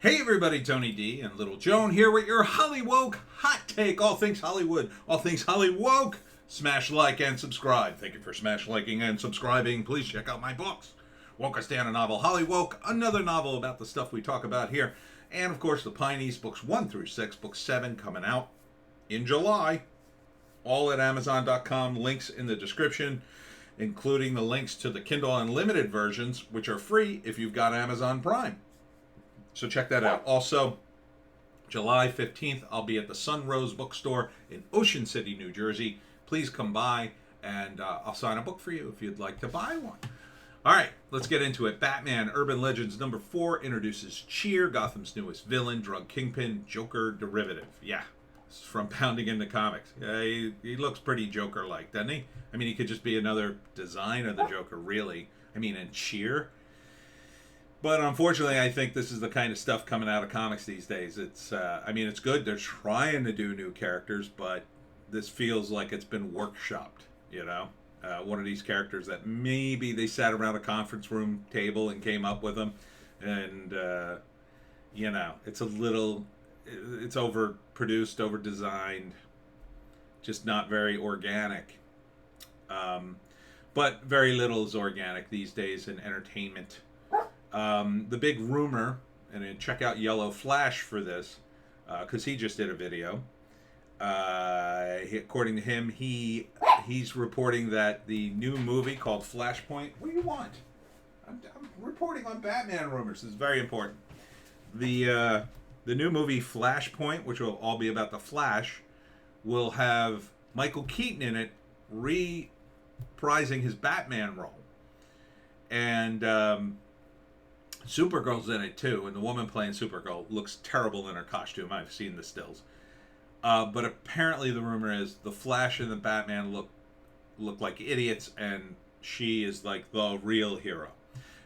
Hey everybody, Tony D and Little Joan here with your Hollywoke hot take. All things Hollywood, all things Hollywoke. Smash like and subscribe. Thank you for smash liking and subscribing. Please check out my books. Woke Us Down, a novel. Hollywoke, another novel about the stuff we talk about here. And of course the Pineys, books 1 through 6, book 7 coming out in July. All at Amazon.com. Links in the description, including the links to the Kindle Unlimited versions, which are free if you've got Amazon Prime. So check that out. Also, July 15th, I'll be at the Sunrose Bookstore in Ocean City, New Jersey. Please come by, and I'll sign a book for you if you'd like to buy one. All right, let's get into it. Batman Urban Legends number 4 introduces Cheer, Gotham's newest villain, drug kingpin, Joker derivative. Yeah, this is from Pounding into Comics. Yeah, he looks pretty Joker-like, doesn't he? I mean, he could just be another design of the Joker, really. I mean, and Cheer. But unfortunately, I think this is the kind of stuff coming out of comics these days. It's good. They're trying to do new characters, but this feels like it's been workshopped, you know? One of these characters that maybe they sat around a conference room table and came up with them. And, it's it's overproduced, overdesigned, just not very organic. But very little is organic these days in entertainment. The big rumor, and check out Yellow Flash for this, because he just did a video. According to him, he's reporting that the new movie called Flashpoint. What do you want? I'm reporting on Batman rumors. This is very important. The new movie Flashpoint, which will all be about the Flash, will have Michael Keaton in it, reprising his Batman role, and Supergirl's in it too, and the woman playing Supergirl looks terrible in her costume. I've seen the stills. But apparently the rumor is the Flash and the Batman look like idiots, and she is like the real hero.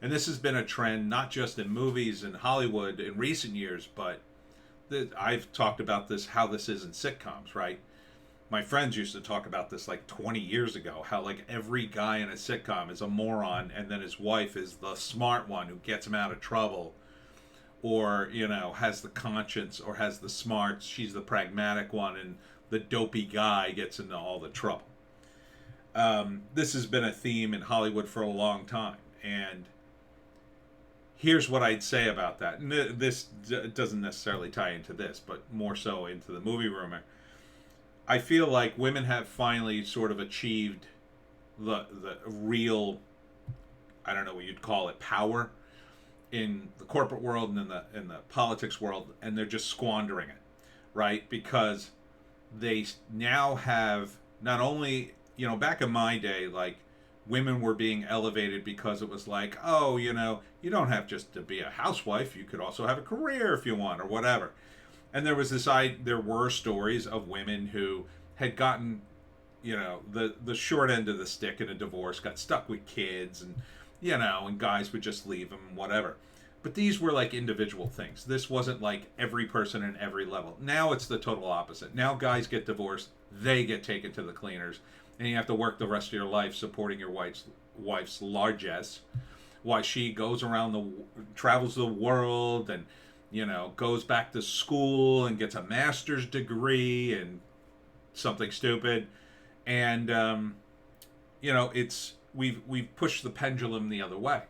And this has been a trend, not just in movies and Hollywood in recent years, but I've talked about this, how this is in sitcoms, right? My friends used to talk about this like 20 years ago, how like every guy in a sitcom is a moron, and then his wife is the smart one who gets him out of trouble, or, has the conscience or has the smarts. She's the pragmatic one, and the dopey guy gets into all the trouble. This has been a theme in Hollywood for a long time, and here's what I'd say about that. And this doesn't necessarily tie into this, but more so into the movie rumor. I feel like women have finally sort of achieved the real, I don't know what you'd call it, power in the corporate world and in the politics world, and they're just squandering it, right? Because they now have not only, back in my day, like, women were being elevated because it was like, oh, you don't have just to be a housewife, you could also have a career if you want, or whatever. And there was there were stories of women who had gotten, the short end of the stick in a divorce, got stuck with kids, and, and guys would just leave them, whatever. But these were like individual things. This wasn't like every person in every level. Now it's the total opposite. Now guys get divorced, they get taken to the cleaners, and you have to work the rest of your life supporting your wife's largesse, while she goes around travels the world, and goes back to school and gets a master's degree and something stupid. And, we've pushed the pendulum the other way.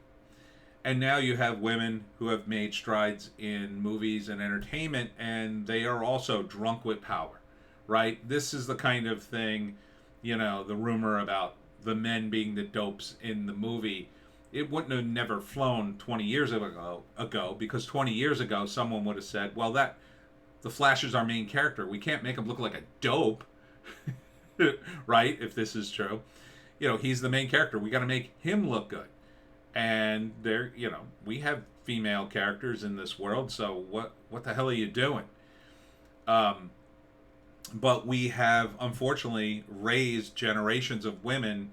And now you have women who have made strides in movies and entertainment, and they are also drunk with power, right? This is the kind of thing, the rumor about the men being the dopes in the movie. It wouldn't have never flown 20 years ago, because 20 years ago someone would have said, well, the Flash is our main character. We can't make him look like a dope, right? If this is true, he's the main character. We got to make him look good. And we have female characters in this world, so what the hell are you doing? But we have, unfortunately, raised generations of women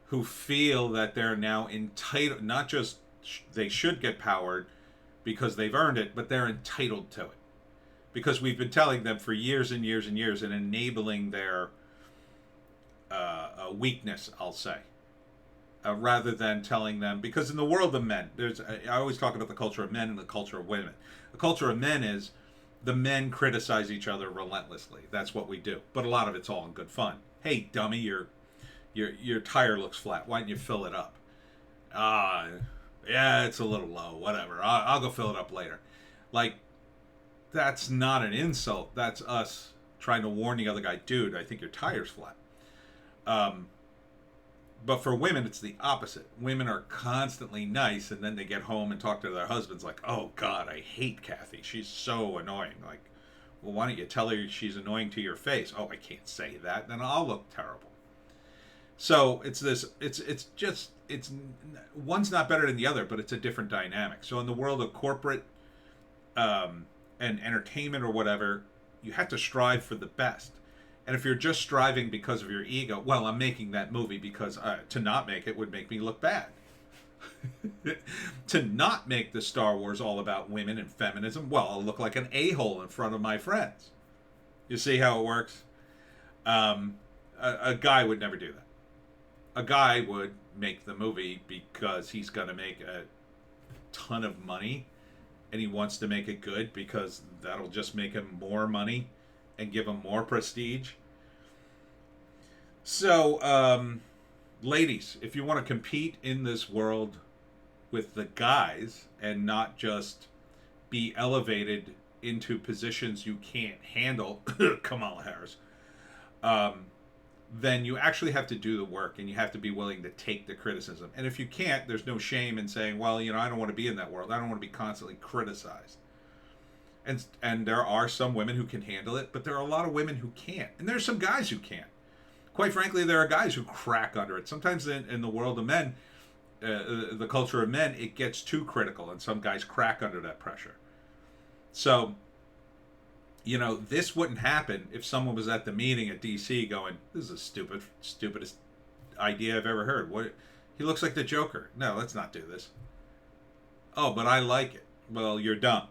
who feel that they're now entitled, not just they should get powered because they've earned it, but they're entitled to it. Because we've been telling them for years and years and years, and enabling their weakness, I'll say. rather than telling them, because in the world of men, I always talk about the culture of men and the culture of women. The culture of men is the men criticize each other relentlessly. That's what we do. But a lot of it's all in good fun. Hey, dummy, your tire looks flat. Why don't you fill it up? Yeah, it's a little low. Whatever. I'll go fill it up later. Like, that's not an insult. That's us trying to warn the other guy, dude, I think your tire's flat. But for women, it's the opposite. Women are constantly nice, and then they get home and talk to their husbands like, oh, God, I hate Kathy. She's so annoying. Like, well, why don't you tell her she's annoying to your face? Oh, I can't say that. Then I'll look terrible. So it's one's not better than the other, but it's a different dynamic. So in the world of corporate and entertainment or whatever, you have to strive for the best. And if you're just striving because of your ego, well, I'm making that movie because to not make it would make me look bad. To not make the Star Wars all about women and feminism, well, I'll look like an a-hole in front of my friends. You see how it works? A guy would never do that. A guy would make the movie because he's going to make a ton of money, and he wants to make it good because that'll just make him more money and give him more prestige. So, ladies, if you want to compete in this world with the guys and not just be elevated into positions you can't handle, Kamala Harris, then you actually have to do the work, and you have to be willing to take the criticism. And if you can't, there's no shame in saying, well, I don't want to be in that world. I don't want to be constantly criticized. And there are some women who can handle it, but there are a lot of women who can't. And there's some guys who can't. Quite frankly, there are guys who crack under it. Sometimes in the world of men, the culture of men, it gets too critical, and some guys crack under that pressure. So, this wouldn't happen if someone was at the meeting at DC going, this is the stupidest idea I've ever heard. What? He looks like the Joker. No, let's not do this. Oh, but I like it. Well, you're dumb.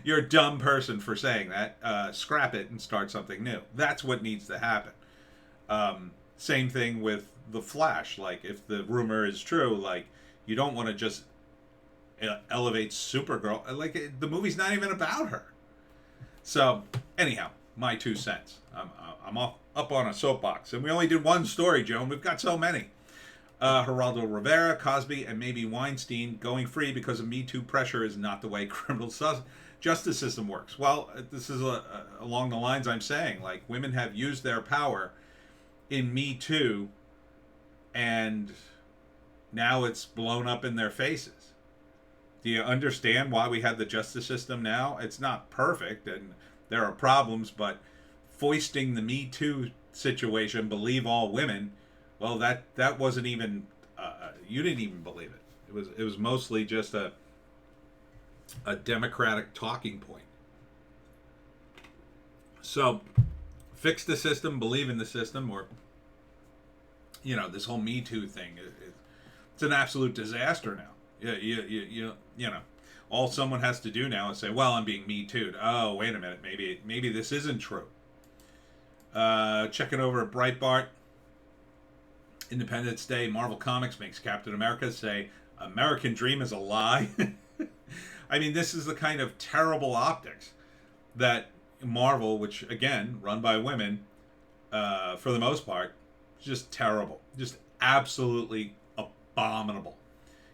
You're a dumb person for saying that. Scrap it and start something new. That's what needs to happen. Same thing with The Flash. Like, if the rumor is true, like, you don't want to just elevate Supergirl. Like, the movie's not even about her. So, anyhow, my 2 cents. I'm up on a soapbox. And we only did one story, Joan. We've got so many. Geraldo Rivera, Cosby, and maybe Weinstein going free because of Me Too pressure is not the way criminal justice system works. Well, this is along the lines I'm saying. Like, women have used their power in Me Too, and now it's blown up in their faces. Do you understand why we have the justice system now? It's not perfect, and there are problems, but foisting the Me Too situation, believe all women, well, that wasn't even, you didn't even believe it. It was mostly just a Democratic talking point. So, fix the system, believe in the system, or, this whole Me Too thing, it's an absolute disaster now. Yeah, all someone has to do now is say, well, I'm being Me Too'd. Oh, wait a minute, maybe this isn't true. Checking over at Breitbart. Independence Day, Marvel Comics makes Captain America say, American Dream is a lie. I mean, this is the kind of terrible optics that Marvel, which, again, run by women, for the most part, just terrible. Just absolutely abominable.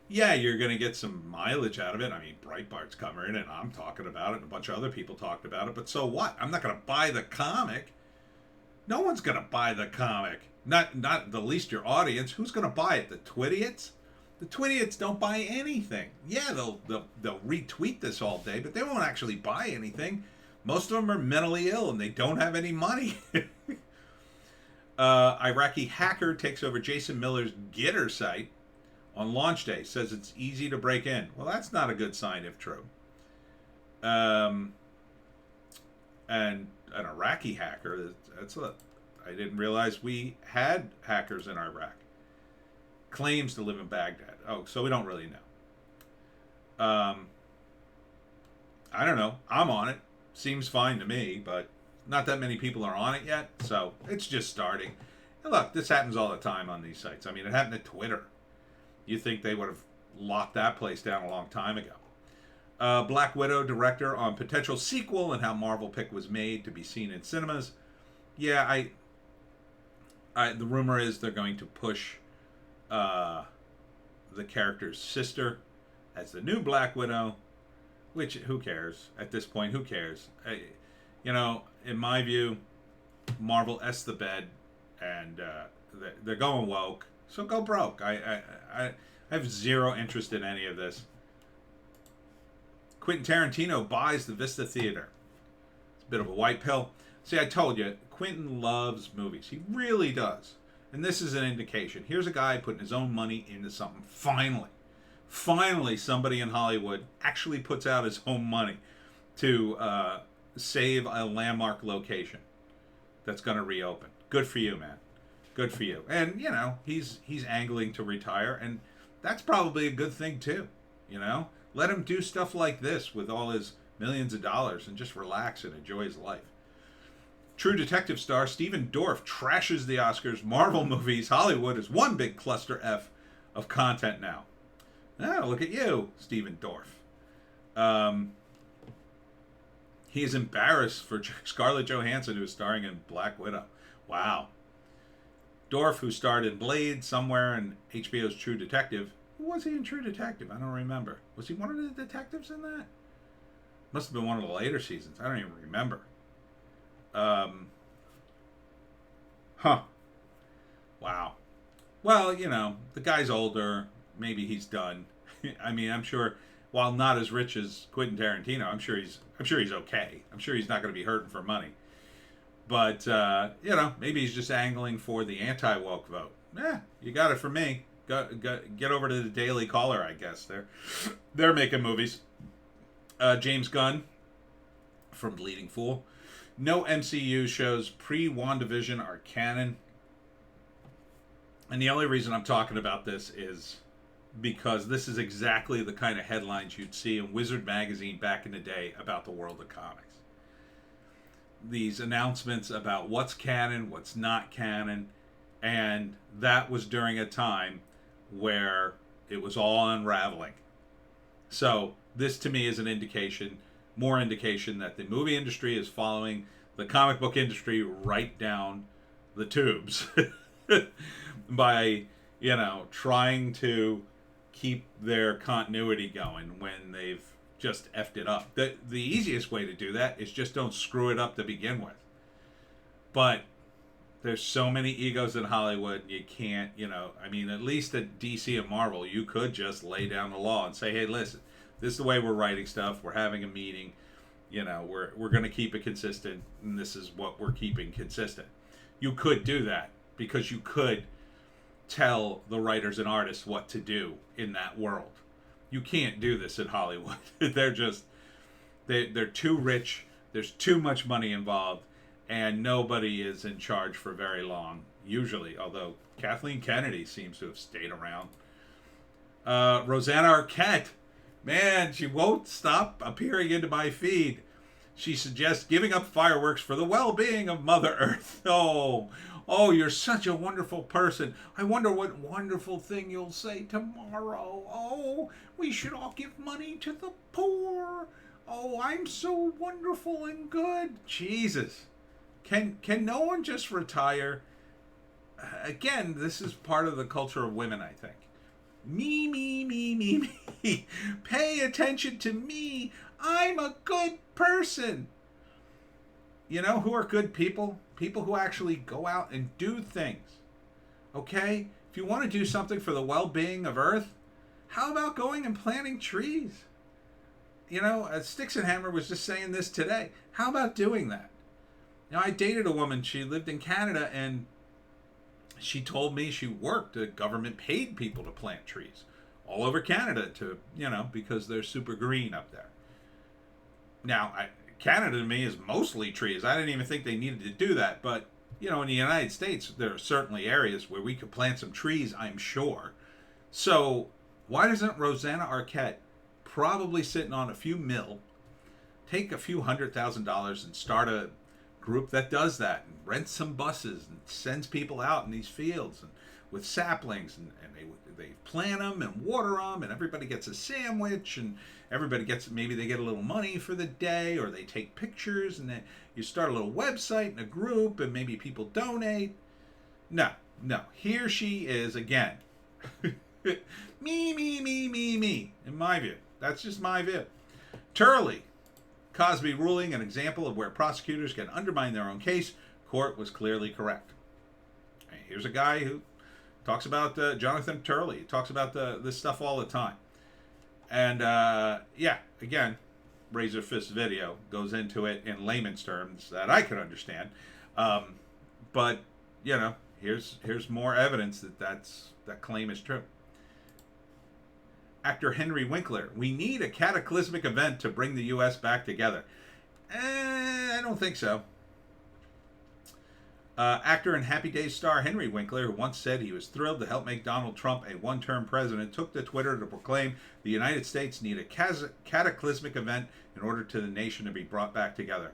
Yeah, you're going to get some mileage out of it. I mean, Breitbart's covering it, and I'm talking about it, and a bunch of other people talked about it, but so what? I'm not going to buy the comic. No one's going to buy the comic. Not the least your audience. Who's going to buy it? The Twidiots? The Twidiots don't buy anything. Yeah, they'll retweet this all day, but they won't actually buy anything. Most of them are mentally ill and they don't have any money. Iraqi hacker takes over Jason Miller's Gitter site on launch day. Says it's easy to break in. Well, that's not a good sign if true. And an Iraqi hacker, I didn't realize we had hackers in Iraq. Claims to live in Baghdad. Oh, so we don't really know. I don't know. I'm on it. Seems fine to me, but not that many people are on it yet, so it's just starting. And look, this happens all the time on these sites. I mean, it happened at Twitter. You think they would have locked that place down a long time ago. Black Widow director on potential sequel and how Marvel pick was made to be seen in cinemas. Yeah, the rumor is they're going to push the character's sister as the new Black Widow, which, who cares? At this point, who cares? In my view, Marvel S the bed, and they're going woke, so go broke. I have zero interest in any of this. Quentin Tarantino buys the Vista Theater. It's a bit of a white pill. See, I told you, Quentin loves movies. He really does. And this is an indication. Here's a guy putting his own money into something. Finally, somebody in Hollywood actually puts out his own money to save a landmark location that's going to reopen. Good for you, man. Good for you. And, he's angling to retire, and that's probably a good thing, too. Let him do stuff like this with all his millions of dollars and just relax and enjoy his life. True Detective star Stephen Dorff trashes the Oscars, Marvel movies. Hollywood is one big cluster F of content now. Oh, look at you, Stephen Dorff. He is embarrassed for Scarlett Johansson, who is starring in Black Widow. Wow. Dorff, who starred in Blade, Somewhere, and HBO's True Detective. Who was he in True Detective? I don't remember. Was he one of the detectives in that? Must have been one of the later seasons. I don't even remember. Wow. Well, the guy's older. Maybe he's done. I mean, I'm sure, while not as rich as Quentin Tarantino, I'm sure he's okay. I'm sure he's not going to be hurting for money. But maybe he's just angling for the anti-woke vote. You got it from me. Get over to the Daily Caller, I guess. They're making movies. James Gunn from Bleeding Fool. No MCU shows pre-WandaVision are canon. And the only reason I'm talking about this is because this is exactly the kind of headlines you'd see in Wizard magazine back in the day about the world of comics. These announcements about what's canon, what's not canon, and that was during a time where it was all unraveling. So this to me is an indication, more indication, that the movie industry is following the comic book industry right down the tubes by, trying to keep their continuity going when they've just effed it up. The easiest way to do that is just don't screw it up to begin with. But there's so many egos in Hollywood, you can't, at least at DC and Marvel, you could just lay down the law and say, hey, listen, this is the way we're writing stuff. We're having a meeting. We're going to keep it consistent, and this is what we're keeping consistent. You could do that because you could tell the writers and artists what to do in that world. You can't do this in Hollywood. They're too rich. There's too much money involved. And nobody is in charge for very long, usually, although Kathleen Kennedy seems to have stayed around. Rosanna Arquette, man, she won't stop appearing into my feed. She suggests giving up fireworks for the well-being of Mother Earth. Oh, you're such a wonderful person. I wonder what wonderful thing you'll say tomorrow. Oh, we should all give money to the poor. Oh, I'm so wonderful and good. Jesus. Can no one just retire? Again, this is part of the culture of women, I think. Me, me, me, me, me. Pay attention to me. I'm a good person. Who are good people? People who actually go out and do things. Okay? If you want to do something for the well-being of Earth, how about going and planting trees? Sticks and Hammer was just saying this today. How about doing that? I dated a woman, she lived in Canada, and she told me she worked, the government paid people to plant trees all over Canada to, because they're super green up there. Now, Canada to me is mostly trees. I didn't even think they needed to do that, but, in the United States, there are certainly areas where we could plant some trees, I'm sure. So, why doesn't Rosanna Arquette, probably sitting on a few mil, take a few $100,000 and start a group that does that and rents some buses and sends people out in these fields and with saplings, and they plant them and water them, and everybody gets a sandwich, and everybody gets, maybe they get a little money for the day, or they take pictures, and then you start a little website and a group, and maybe people donate. No, here she is again. me, in my view. That's just my view. Turley, Cosby ruling, an example of where prosecutors can undermine their own case. Court was clearly correct. Here's a guy who talks about Jonathan Turley. He talks about this stuff all the time. And yeah, again, razor fist video goes into it in layman's terms that I can understand. But you know, here's more evidence that claim is true. Actor Henry Winkler, we need a cataclysmic event to bring the U.S. back together. I don't think so. Actor and Happy Days star Henry Winkler, who once said he was thrilled to help make Donald Trump a one-term president, took to Twitter to proclaim the United States need a cataclysmic event in order to the nation to be brought back together.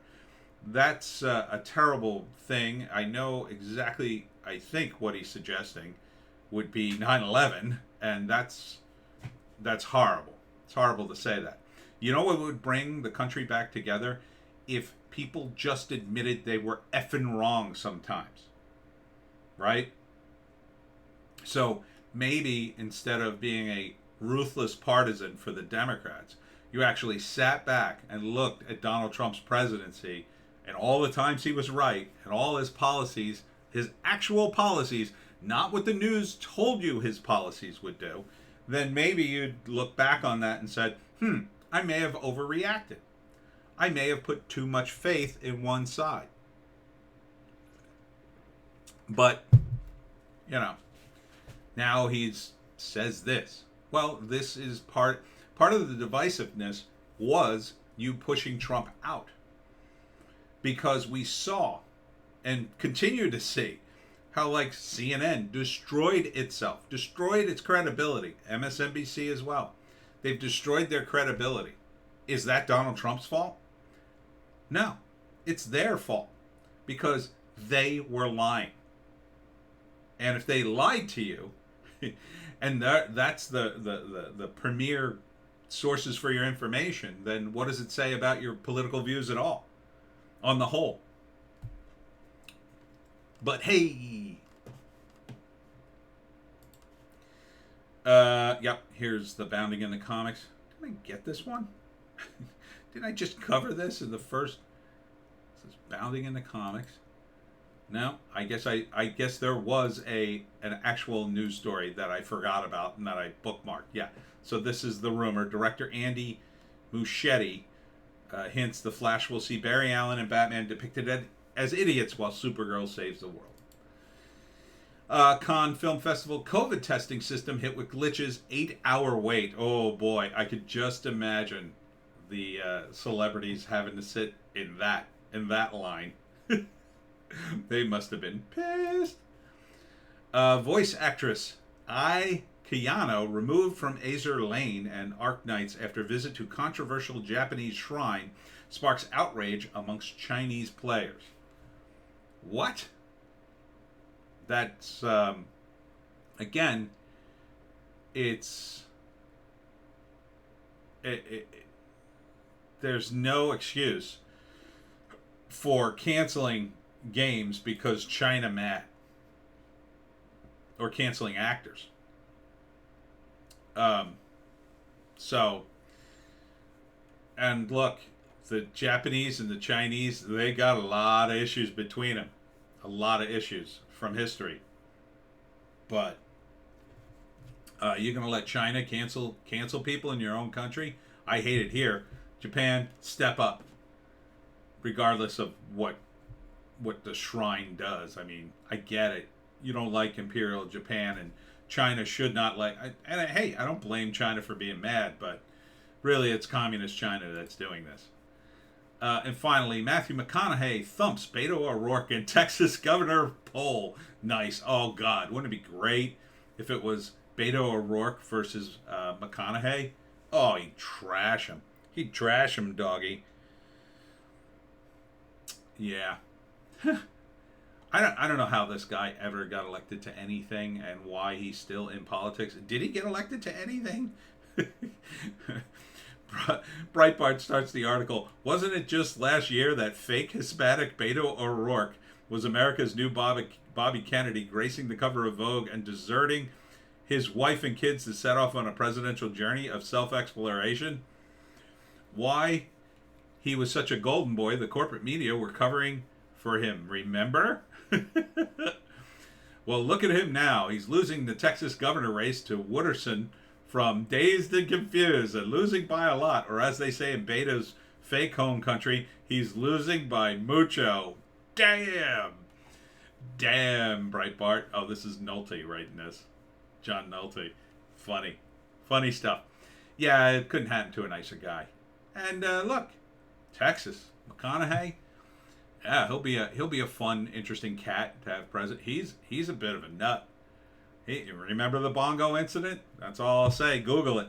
That's a terrible thing. I know exactly, I think what he's suggesting would be 9/11, and that's horrible. It's horrible to say that. You know what would bring the country back together? If people just admitted they were effing wrong sometimes. Right? So maybe instead of being a ruthless partisan for the Democrats, you actually sat back and looked at Donald Trump's presidency and all the times he was right and all his policies, his actual policies, not what the news told you his policies would do, then maybe you'd look back on that and said, I may have overreacted. I may have put too much faith in one side. But, you know, now he says this. Well, this is part of the divisiveness was you pushing Trump out. Because we saw and continue to see how, like, CNN destroyed itself, destroyed its credibility. MSNBC as well. They've destroyed their credibility. Is that Donald Trump's fault? No, it's their fault because they were lying. And if they lied to you, and that's the premier sources for your information, then what does it say about your political views at all, on the whole? But hey, yep, here's the Bounding in the Comics. Did I get this one? Did I just cover this in the first? This is Bounding in the Comics. No, I guess there was an actual news story that I forgot about and that I bookmarked. Yeah. So this is the rumor. Director Andy Muschietti hints the Flash will see Barry Allen and Batman depicted as idiots while Supergirl saves the world. Cannes Film Festival COVID testing system hit with glitches. 8-hour wait. Oh boy, I could just imagine the celebrities having to sit in that line. They must have been pissed. Voice actress Ai Kayano removed from Azur Lane and Arc Knights after visit to controversial Japanese shrine sparks outrage amongst Chinese players. What? That's again, there's no excuse for canceling games because China mad, or canceling actors. So, and look, the Japanese and the Chinese, they got a lot of issues between them, a lot of issues from history. But you're gonna let China cancel people in your own country? I hate it here. Japan, step up, regardless of what the shrine does. I mean, I get it. You don't like Imperial Japan, and China should not like. Hey, I don't blame China for being mad, but really, it's communist China that's doing this. And finally, Matthew McConaughey thumps Beto O'Rourke in Texas governor poll. Nice. Oh God, wouldn't it be great if it was Beto O'Rourke versus McConaughey? Oh, he'd trash him. He'd trash him, doggy. Yeah. I don't know how this guy ever got elected to anything and why he's still in politics. Did he get elected to anything? Breitbart starts the article. Wasn't it just last year that fake Hispanic Beto O'Rourke was America's new Bobby Kennedy, gracing the cover of Vogue and deserting his wife and kids to set off on a presidential journey of self-exploration? Why he was such a golden boy, the corporate media were covering for him. Remember? Well, look at him now. He's losing the Texas governor race to Wooderson from Dazed and Confused, and losing by a lot, or as they say in Beto's fake home country, he's losing by mucho. Damn, Breitbart. Oh, this is Nolte writing this. John Nolte. Funny stuff. Yeah, it couldn't happen to a nicer guy. And look, Texas, McConaughey. Yeah, he'll be a fun, interesting cat to have president. He's a bit of a nut. Hey, remember the bongo incident? That's all I'll say. Google it.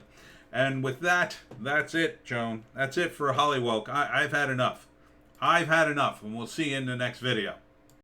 And with that, that's it, Joan. That's it for Hollywoke. I've had enough. And we'll see you in the next video.